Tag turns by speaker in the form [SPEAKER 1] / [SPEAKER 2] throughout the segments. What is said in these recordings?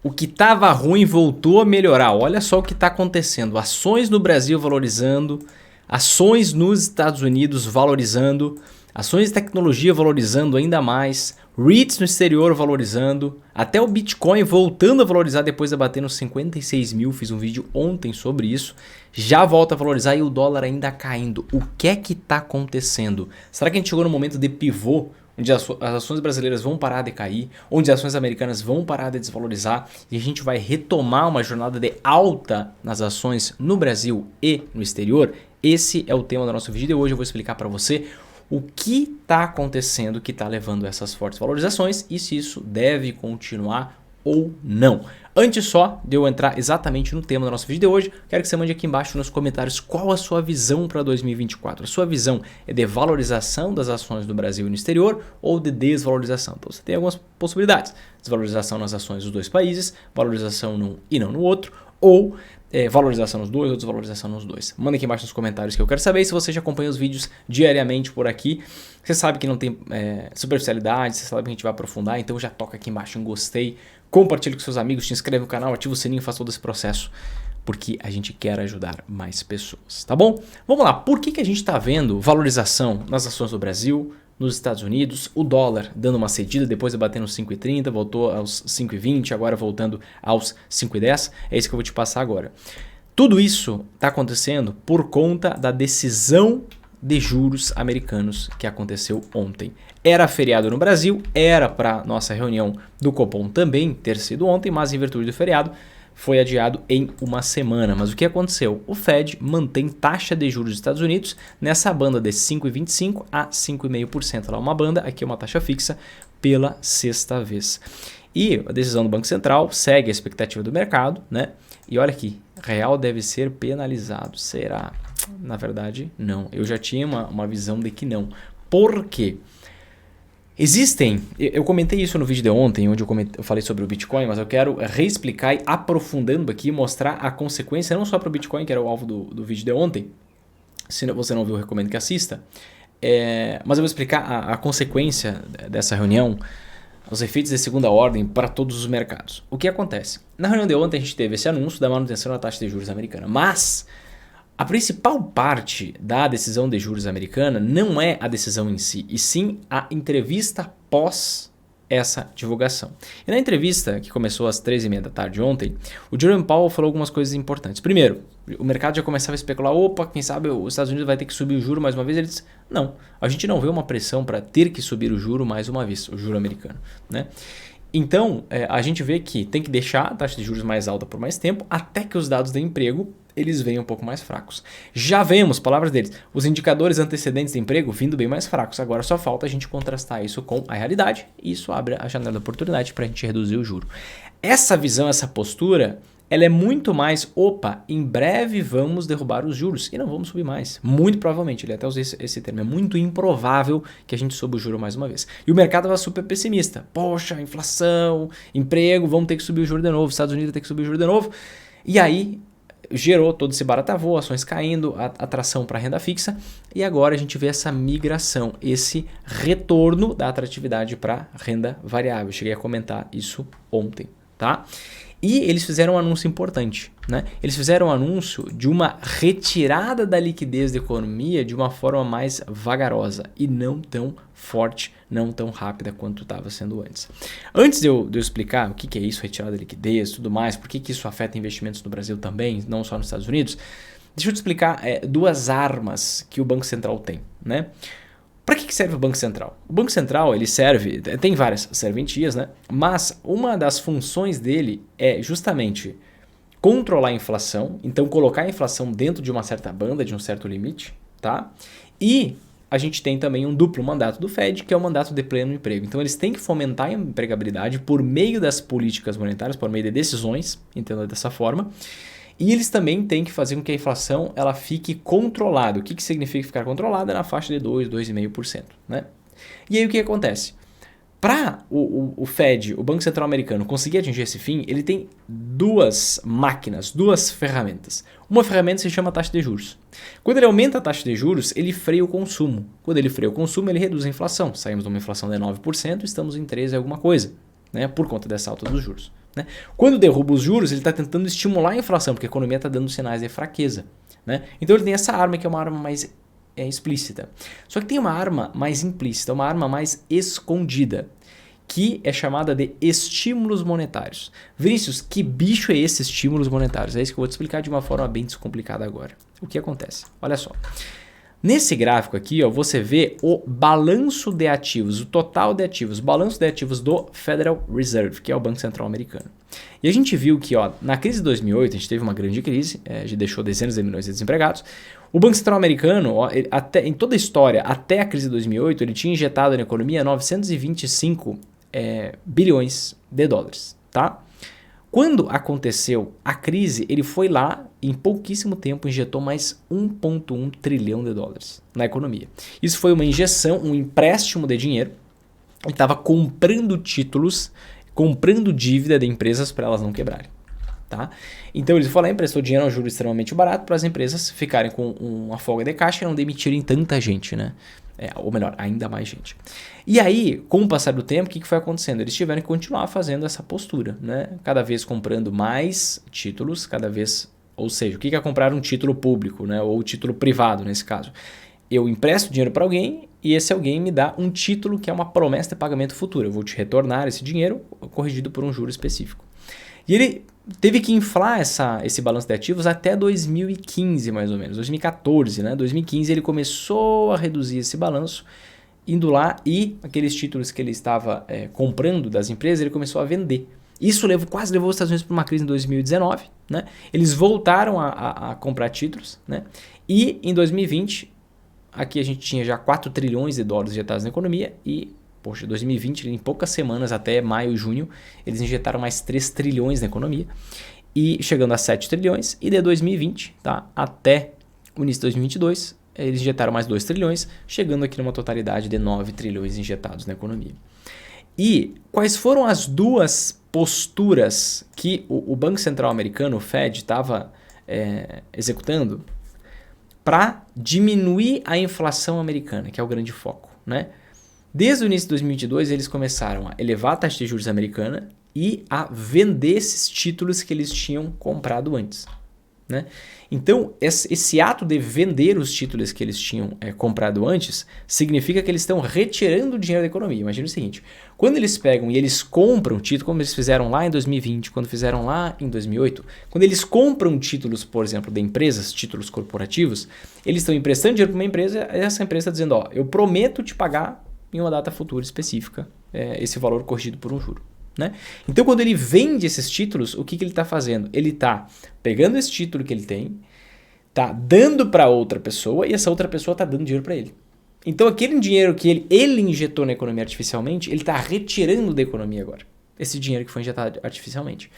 [SPEAKER 1] O que estava ruim voltou a melhorar. Olha só o que está acontecendo. Ações no Brasil valorizando, ações nos Estados Unidos valorizando, ações de tecnologia valorizando ainda mais, REITs no exterior valorizando, até o Bitcoin voltando a valorizar depois de bater nos 56 mil. Fiz um vídeo ontem sobre isso. Já volta a valorizar e o dólar ainda caindo. O que é que está acontecendo? Será que a gente chegou no momento de pivô? Onde as ações brasileiras vão parar de cair, onde as ações americanas vão parar de desvalorizar e a gente vai retomar uma jornada de alta nas ações no Brasil e no exterior? Esse é o tema do nosso vídeo de hoje. Eu vou explicar para você o que está acontecendo que está levando a essas fortes valorizações e se isso deve continuar ou não. Antes só de eu entrar exatamente no tema do nosso vídeo de hoje, quero que você mande aqui embaixo nos comentários qual a sua visão para 2024. A sua visão é de valorização das ações do Brasil e no exterior ou de desvalorização? Então você tem algumas possibilidades. Desvalorização nas ações dos dois países, valorização num e não no outro, ou valorização nos dois ou desvalorização nos dois. Manda aqui embaixo nos comentários que eu quero saber. Se você já acompanha os vídeos diariamente por aqui, você sabe que não tem superficialidade, você sabe que a gente vai aprofundar, então já toca aqui embaixo um gostei, compartilhe com seus amigos, te inscreve no canal, ativa o sininho, faz todo esse processo, porque a gente quer ajudar mais pessoas, tá bom? Vamos lá, por que a gente está vendo valorização nas ações do Brasil, nos Estados Unidos, o dólar dando uma cedida depois de bater nos 5,30, voltou aos 5,20, agora voltando aos 5,10, é isso que eu vou te passar agora. Tudo isso está acontecendo por conta da decisão de juros americanos que aconteceu ontem. Era feriado no Brasil, era para nossa reunião do Copom também ter sido ontem, mas em virtude do feriado foi adiado em uma semana. Mas o que aconteceu? O Fed mantém taxa de juros dos Estados Unidos nessa banda de 5,25% a 5,5%. Lá uma banda, aqui é uma taxa fixa pela sexta vez. E a decisão do Banco Central segue a expectativa do mercado, né? E olha aqui, real deve ser penalizado. Será? Na verdade, não. Eu já tinha uma visão de que não. Por quê? Eu comentei isso no vídeo de ontem, onde eu falei sobre o Bitcoin, mas eu quero reexplicar e aprofundando aqui, mostrar a consequência, não só para o Bitcoin, que era o alvo do vídeo de ontem. Se você não viu, eu recomendo que assista. Mas eu vou explicar a consequência dessa reunião, os efeitos de segunda ordem para todos os mercados. O que acontece? Na reunião de ontem a gente teve esse anúncio da manutenção da taxa de juros americana, mas a principal parte da decisão de juros americana não é a decisão em si, e sim a entrevista pós essa divulgação. E na entrevista, que começou às 13h30 da tarde ontem, o Jerome Powell falou algumas coisas importantes. Primeiro, o mercado já começava a especular, opa, quem sabe os Estados Unidos vai ter que subir o juro mais uma vez. Ele disse, não, a gente não vê uma pressão para ter que subir o juro mais uma vez, o juro americano, né? Então, a gente vê que tem que deixar a taxa de juros mais alta por mais tempo, até que os dados de emprego eles venham um pouco mais fracos. Já vemos, palavras deles, os indicadores antecedentes de emprego vindo bem mais fracos. Agora só falta a gente contrastar isso com a realidade e isso abre a janela de oportunidade para a gente reduzir o juro. Essa visão, essa postura, ela é muito mais, opa, em breve vamos derrubar os juros e não vamos subir mais. Muito provavelmente, ele até usou esse termo, é muito improvável que a gente suba o juro mais uma vez. E o mercado estava super pessimista. Poxa, inflação, emprego, vamos ter que subir o juro de novo, Estados Unidos vai ter que subir o juro de novo. E aí gerou todo esse baratavô, ações caindo, atração para renda fixa e agora a gente vê essa migração, esse retorno da atratividade para renda variável. Eu cheguei a comentar isso ontem, tá? E eles fizeram um anúncio importante, né? Eles fizeram um anúncio de uma retirada da liquidez da economia de uma forma mais vagarosa e não tão forte, não tão rápida quanto estava sendo antes. Antes de eu explicar o que é isso, retirada da liquidez e tudo mais, por que isso afeta investimentos no Brasil também, não só nos Estados Unidos, deixa eu te explicar duas armas que o Banco Central tem, né? Para que serve o Banco Central? O Banco Central ele serve, tem várias serventias, né? Mas uma das funções dele é justamente controlar a inflação, então colocar a inflação dentro de uma certa banda, de um certo limite, tá? E a gente tem também um duplo mandato do Fed, que é o mandato de pleno emprego. Então eles têm que fomentar a empregabilidade por meio das políticas monetárias, por meio de decisões, entenda dessa forma. E eles também têm que fazer com que a inflação ela fique controlada. O que significa ficar controlada? Na faixa de 2, 2,5%. Né? E aí o que acontece? Para o Fed, o Banco Central Americano, conseguir atingir esse fim, ele tem duas máquinas, duas ferramentas. Uma ferramenta se chama taxa de juros. Quando ele aumenta a taxa de juros, ele freia o consumo. Quando ele freia o consumo, ele reduz a inflação. Saímos de uma inflação de 9%, estamos em 13 alguma coisa, né? Por conta dessa alta dos juros. Né? Quando derruba os juros, ele está tentando estimular a inflação, porque a economia está dando sinais de fraqueza. Né? Então ele tem essa arma que é uma arma mais explícita. Só que tem uma arma mais implícita, uma arma mais escondida, que é chamada de estímulos monetários. Vinícius, que bicho é esse estímulos monetários? É isso que eu vou te explicar de uma forma bem descomplicada agora. O que acontece? Olha só. Nesse gráfico aqui, ó, você vê o balanço de ativos, o total de ativos, o balanço de ativos do Federal Reserve, que é o Banco Central Americano. E a gente viu que ó, na crise de 2008, a gente teve uma grande crise, a gente deixou dezenas de milhões de desempregados. O Banco Central Americano, ó, em toda a história, até a crise de 2008, ele tinha injetado na economia 925 bilhões de dólares, tá? Quando aconteceu a crise, ele foi lá, em pouquíssimo tempo, injetou mais 1,1 trilhão de dólares na economia. Isso foi uma injeção, um empréstimo de dinheiro. Ele estava comprando títulos, comprando dívida de empresas para elas não quebrarem. Tá? Então ele foi lá e emprestou dinheiro a um juro extremamente barato para as empresas ficarem com uma folga de caixa e não demitirem tanta gente, né? Ou melhor, ainda mais gente. E aí, com o passar do tempo, o que foi acontecendo? Eles tiveram que continuar fazendo essa postura, né? Cada vez comprando mais títulos, cada vez... Ou seja, o que é comprar um título público, né? Ou título privado, nesse caso? Eu empresto dinheiro para alguém e esse alguém me dá um título que é uma promessa de pagamento futuro. Eu vou te retornar esse dinheiro corrigido por um juro específico. E ele teve que inflar esse balanço de ativos até 2015, mais ou menos, 2014, né? 2015 ele começou a reduzir esse balanço, indo lá e aqueles títulos que ele estava comprando das empresas, ele começou a vender. Isso quase levou os Estados Unidos para uma crise em 2019, né? Eles voltaram a comprar títulos, né? E em 2020, aqui a gente tinha já 4 trilhões de dólares injetados na economia e... Poxa, 2020, em poucas semanas, até maio e junho, eles injetaram mais 3 trilhões na economia, e chegando a 7 trilhões, e de 2020 tá, até o início de 2022, eles injetaram mais 2 trilhões, chegando aqui numa totalidade de 9 trilhões injetados na economia. E quais foram as duas posturas que o Banco Central Americano, o Fed, estava executando para diminuir a inflação americana, que é o grande foco, né? Desde o início de 2022, eles começaram a elevar a taxa de juros americana e a vender esses títulos que eles tinham comprado antes. Né? Então, esse ato de vender os títulos que eles tinham comprado antes significa que eles estão retirando o dinheiro da economia. Imagina o seguinte, quando eles pegam e eles compram títulos, como eles fizeram lá em 2020, quando fizeram lá em 2008, quando eles compram títulos, por exemplo, de empresas, títulos corporativos, eles estão emprestando dinheiro para uma empresa e essa empresa está dizendo, ó, eu prometo te pagar em uma data futura específica, esse valor corrigido por um juro. Né? Então, quando ele vende esses títulos, o que ele está fazendo? Ele está pegando esse título que ele tem, está dando para outra pessoa e essa outra pessoa está dando dinheiro para ele. Então, aquele dinheiro que ele injetou na economia artificialmente, ele está retirando da economia agora. Esse dinheiro que foi injetado artificialmente.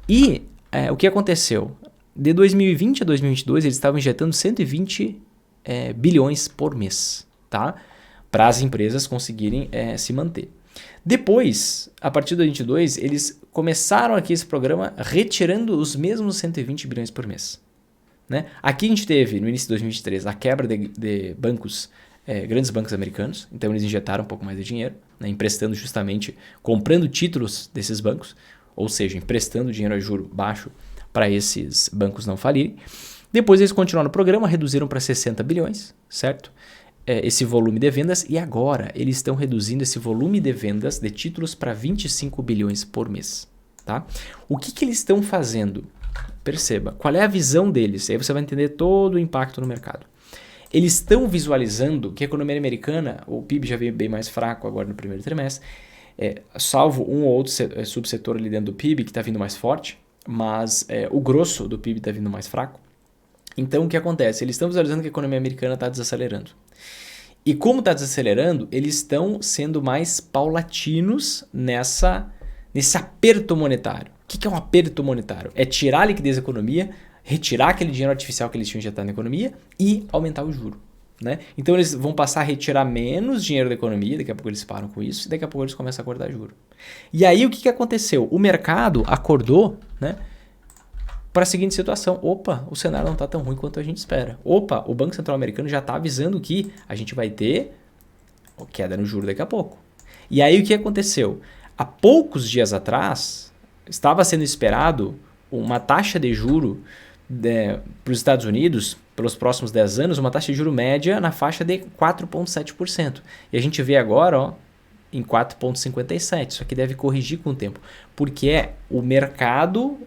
[SPEAKER 1] E o que aconteceu? De 2020 a 2022, eles estavam injetando 120 bilhões por mês, tá? Para as empresas conseguirem se manter. Depois, a partir de 2022, eles começaram aqui esse programa retirando os mesmos 120 bilhões por mês. Né? Aqui a gente teve, no início de 2023, a quebra de bancos, grandes bancos americanos. Então eles injetaram um pouco mais de dinheiro, né? Emprestando justamente, comprando títulos desses bancos, ou seja, emprestando dinheiro a juro baixo para esses bancos não falirem. Depois eles continuaram o programa, reduziram para 60 bilhões, certo? Esse volume de vendas e agora eles estão reduzindo esse volume de vendas de títulos para 25 bilhões por mês. Tá? O que eles estão fazendo? Perceba, qual é a visão deles? Aí você vai entender todo o impacto no mercado. Eles estão visualizando que a economia americana, o PIB já veio bem mais fraco agora no primeiro trimestre, salvo um ou outro subsetor ali dentro do PIB que está vindo mais forte, mas o grosso do PIB está vindo mais fraco. Então, o que acontece? Eles estão visualizando que a economia americana está desacelerando. E como está desacelerando, eles estão sendo mais paulatinos nesse aperto monetário. O que é um aperto monetário? É tirar a liquidez da economia, retirar aquele dinheiro artificial que eles tinham injetado na economia e aumentar o juro. Né? Então, eles vão passar a retirar menos dinheiro da economia, daqui a pouco eles param com isso, e daqui a pouco eles começam a cortar juro. E aí, o que aconteceu? O mercado acordou, né? Para a seguinte situação, opa, o cenário não está tão ruim quanto a gente espera. Opa, o Banco Central Americano já está avisando que a gente vai ter queda no juro daqui a pouco. E aí o que aconteceu? Há poucos dias atrás, estava sendo esperado uma taxa de juro para os Estados Unidos, pelos próximos 10 anos, uma taxa de juro média na faixa de 4,7%. E a gente vê agora, ó, em 4,57%. Isso aqui deve corrigir com o tempo, porque é o mercado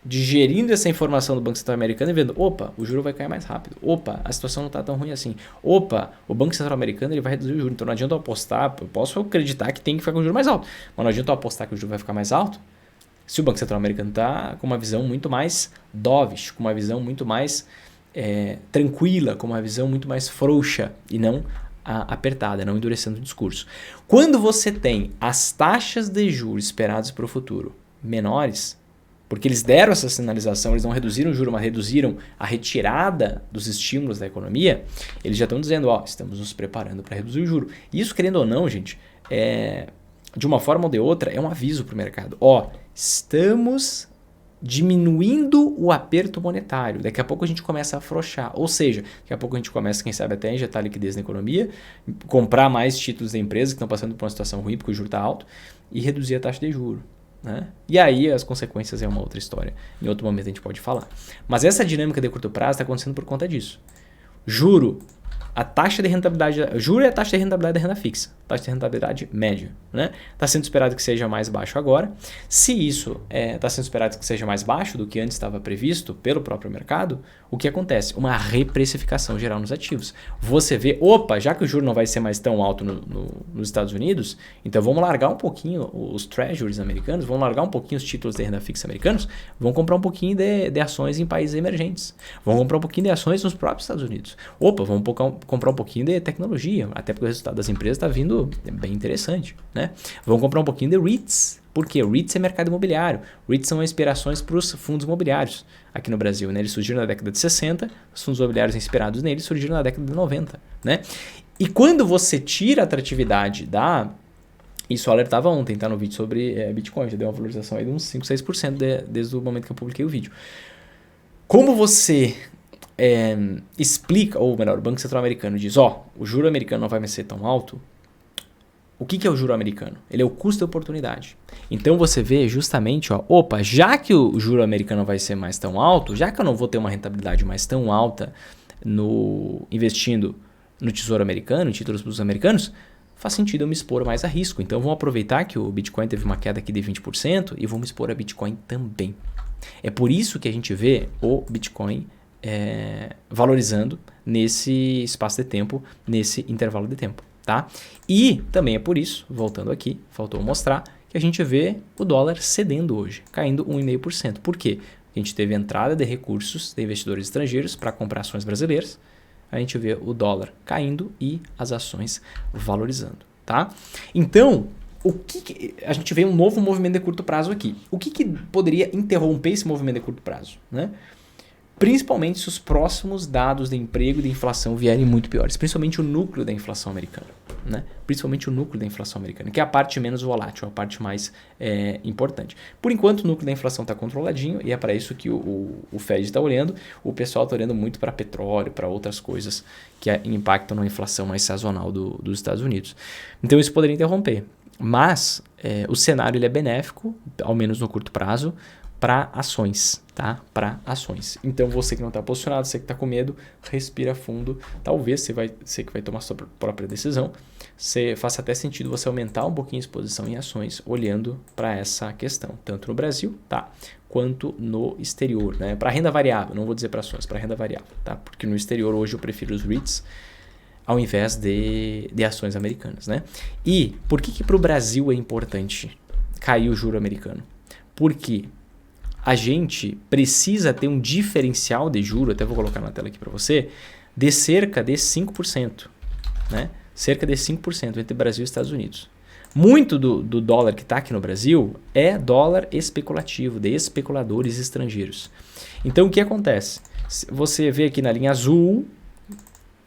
[SPEAKER 1] digerindo essa informação do Banco Central Americano e vendo, opa, o juro vai cair mais rápido, opa, a situação não está tão ruim assim, opa, o Banco Central Americano ele vai reduzir o juro, então não adianta eu apostar, eu posso acreditar que tem que ficar com o juro mais alto, mas não adianta eu apostar que o juro vai ficar mais alto se o Banco Central Americano está com uma visão muito mais dovish, com uma visão muito mais tranquila, com uma visão muito mais frouxa e não apertada, não endurecendo o discurso. Quando você tem as taxas de juros esperadas para o futuro menores, porque eles deram essa sinalização, eles não reduziram o juro, mas reduziram a retirada dos estímulos da economia, eles já estão dizendo, ó, estamos nos preparando para reduzir o juro. E isso, querendo ou não, gente, de uma forma ou de outra, é um aviso para o mercado. Ó, estamos diminuindo o aperto monetário. Daqui a pouco a gente começa a afrouxar. Ou seja, daqui a pouco a gente começa, quem sabe, até a injetar liquidez na economia, comprar mais títulos da empresa que estão passando por uma situação ruim porque o juro está alto e reduzir a taxa de juros. Né? E aí as consequências é uma outra história. Em outro momento a gente pode falar. Mas essa dinâmica de curto prazo está acontecendo por conta disso. Juro, a taxa de rentabilidade, juro é a taxa de rentabilidade da renda fixa, taxa de rentabilidade média, né? Está sendo esperado que seja mais baixo agora. Se isso está sendo esperado que seja mais baixo do que antes estava previsto pelo próprio mercado, o que acontece? Uma reprecificação geral nos ativos. Você vê, opa, já que o juro não vai ser mais tão alto nos Estados Unidos, então vamos largar um pouquinho os treasuries americanos, vamos largar um pouquinho os títulos de renda fixa americanos, vamos comprar um pouquinho de ações em países emergentes, vamos comprar um pouquinho de ações nos próprios Estados Unidos. Opa, vamos comprar um pouquinho de tecnologia, até porque o resultado das empresas está vindo bem interessante, né? Vamos comprar um pouquinho de REITs. Por quê? REITs é mercado imobiliário. REITs são inspirações para os fundos imobiliários aqui no Brasil, né? Eles surgiram na década de 60, os fundos imobiliários inspirados neles surgiram na década de 90, né? E quando você tira a atratividade isso eu alertava ontem, tá? No vídeo sobre Bitcoin, já deu uma valorização aí de uns 5, 6% desde o momento que eu publiquei o vídeo. Como você explica, ou melhor, o Banco Central Americano diz, ó, o juro americano não vai mais ser tão alto. O que é o juro americano? Ele é o custo de oportunidade. Então você vê justamente, ó, opa, já que o juro americano não vai ser mais tão alto, já que eu não vou ter uma rentabilidade mais tão alta investindo no Tesouro Americano, em títulos públicos americanos, faz sentido eu me expor mais a risco. Então vamos aproveitar que o Bitcoin teve uma queda aqui de 20% e vamos expor a Bitcoin também. É por isso que a gente vê o Bitcoin valorizando nesse espaço de tempo, nesse intervalo de tempo. Tá? E também é por isso, voltando aqui, faltou mostrar, que a gente vê o dólar cedendo hoje, caindo 1,5%. Por quê? A gente teve entrada de recursos de investidores estrangeiros para comprar ações brasileiras, a gente vê o dólar caindo e as ações valorizando. Tá? Então, a gente vê um novo movimento de curto prazo aqui. O que poderia interromper esse movimento de curto prazo? Né? Principalmente se os próximos dados de emprego e de inflação vierem muito piores. Principalmente o núcleo da inflação americana. Né? Principalmente o núcleo da inflação americana, que é a parte menos volátil, a parte mais importante. Por enquanto, o núcleo da inflação está controladinho e é para isso que o Fed está olhando. O pessoal está olhando muito para petróleo, para outras coisas que impactam na inflação mais sazonal dos Estados Unidos. Então, isso poderia interromper. Mas o cenário ele é benéfico, ao menos no curto prazo, para ações, tá? Para ações. Então você que não está posicionado, você que está com medo, respira fundo. Talvez você que vai tomar sua própria decisão, faça até sentido você aumentar um pouquinho a exposição em ações, olhando para essa questão, tanto no Brasil, tá? Quanto no exterior, né? Para renda variável, não vou dizer para ações, para renda variável, tá? Porque no exterior hoje eu prefiro os REITs ao invés de ações americanas, né? E por que para o Brasil é importante cair o juro americano? Porque a gente precisa ter um diferencial de juro, até vou colocar na tela aqui para você, de cerca de 5%, né? Cerca de 5% entre Brasil e Estados Unidos. Muito do dólar que está aqui no Brasil é dólar especulativo, de especuladores estrangeiros. Então o que acontece? Você vê aqui na linha azul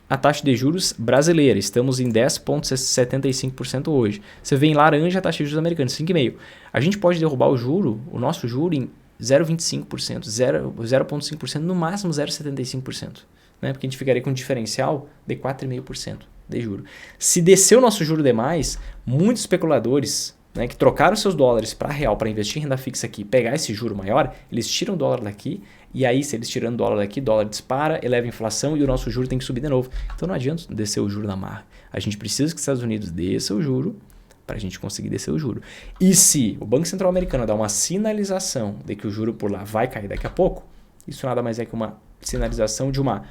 [SPEAKER 1] a taxa de juros brasileira, estamos em 10,75% hoje. Você vê em laranja a taxa de juros americana, 5,5%. A gente pode derrubar o nosso juro em 0,25%, 0,5%, no máximo 0,75%. Né? Porque a gente ficaria com um diferencial de 4,5% de juro. Se descer o nosso juro demais, muitos especuladores né, que trocaram seus dólares para real para investir em renda fixa aqui, pegar esse juro maior, eles tiram o dólar daqui e aí se eles tirando o dólar daqui, dólar dispara, eleva a inflação e o nosso juro tem que subir de novo. Então não adianta descer o juro na marra. A gente precisa que os Estados Unidos desça o juro para a gente conseguir descer o juro. E se o Banco Central americano dá uma sinalização de que o juro por lá vai cair daqui a pouco, isso nada mais é que uma sinalização de uma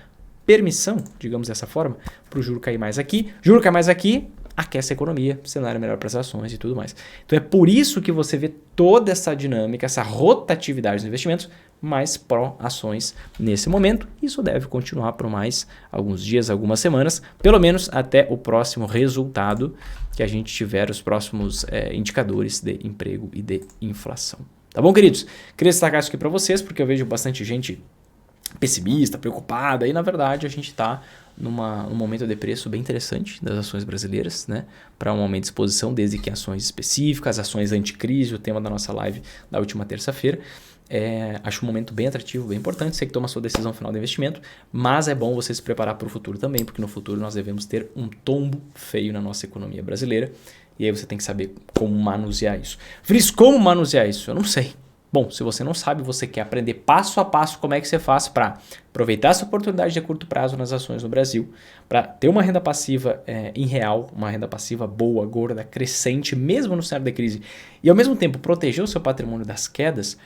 [SPEAKER 1] permissão, digamos dessa forma, para o juro cair mais aqui. Juro cai mais aqui, aquece a economia, cenário melhor para as ações e tudo mais. Então é por isso que você vê toda essa dinâmica, essa rotatividade dos investimentos mais pró-ações nesse momento. Isso deve continuar por mais alguns dias, algumas semanas, pelo menos até o próximo resultado que a gente tiver, os próximos indicadores de emprego e de inflação. Tá bom, queridos? Queria destacar isso aqui para vocês, porque eu vejo bastante gente pessimista, preocupada, e na verdade a gente está num momento de preço bem interessante das ações brasileiras, né? Para um aumento de exposição, desde que ações específicas, ações anticrise, o tema da nossa live da última terça-feira. Acho um momento bem atrativo, bem importante, você que toma a sua decisão final de investimento, mas é bom você se preparar para o futuro também, porque no futuro nós devemos ter um tombo feio na nossa economia brasileira, e aí você tem que saber como manusear isso. Fris, como manusear isso? Eu não sei. Bom, se você não sabe, você quer aprender passo a passo como é que você faz para aproveitar essa oportunidade de curto prazo nas ações no Brasil, para ter uma renda passiva em real, uma renda passiva boa, gorda, crescente, mesmo no cenário de crise, e ao mesmo tempo proteger o seu patrimônio das quedas,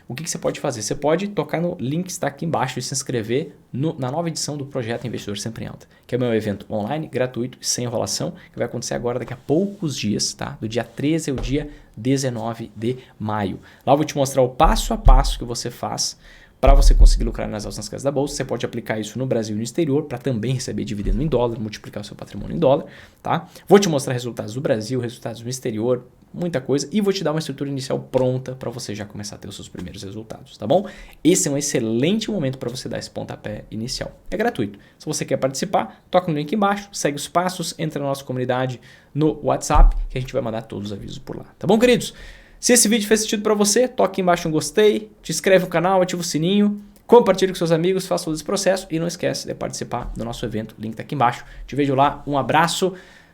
[SPEAKER 1] o que você pode fazer? Você pode tocar no link que está aqui embaixo e se inscrever na nova edição do Projeto Investidor Sempre em Alta, que é o meu evento online, gratuito e sem enrolação, que vai acontecer agora daqui a poucos dias, tá? Do dia 13 ao dia 19 de maio. Lá eu vou te mostrar o passo a passo que você faz para você conseguir lucrar nas ações casas da bolsa. Você pode aplicar isso no Brasil e no exterior para também receber dividendo em dólar, multiplicar o seu patrimônio em dólar, tá? Vou te mostrar resultados do Brasil, resultados no exterior, muita coisa, e vou te dar uma estrutura inicial pronta para você já começar a ter os seus primeiros resultados, tá bom? Esse é um excelente momento para você dar esse pontapé inicial. É gratuito. Se você quer participar, toca no link embaixo, segue os passos, entra na nossa comunidade no WhatsApp, que a gente vai mandar todos os avisos por lá. Tá bom, queridos? Se esse vídeo fez sentido para você, toca aqui embaixo um gostei, te inscreve no canal, ativa o sininho, compartilhe com seus amigos, faça todo esse processo e não esquece de participar do nosso evento, o link tá aqui embaixo. Te vejo lá, um abraço.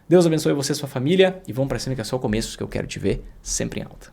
[SPEAKER 1] Deus abençoe você e sua família e vamos para cima que é só o começo, que eu quero te ver sempre em alta.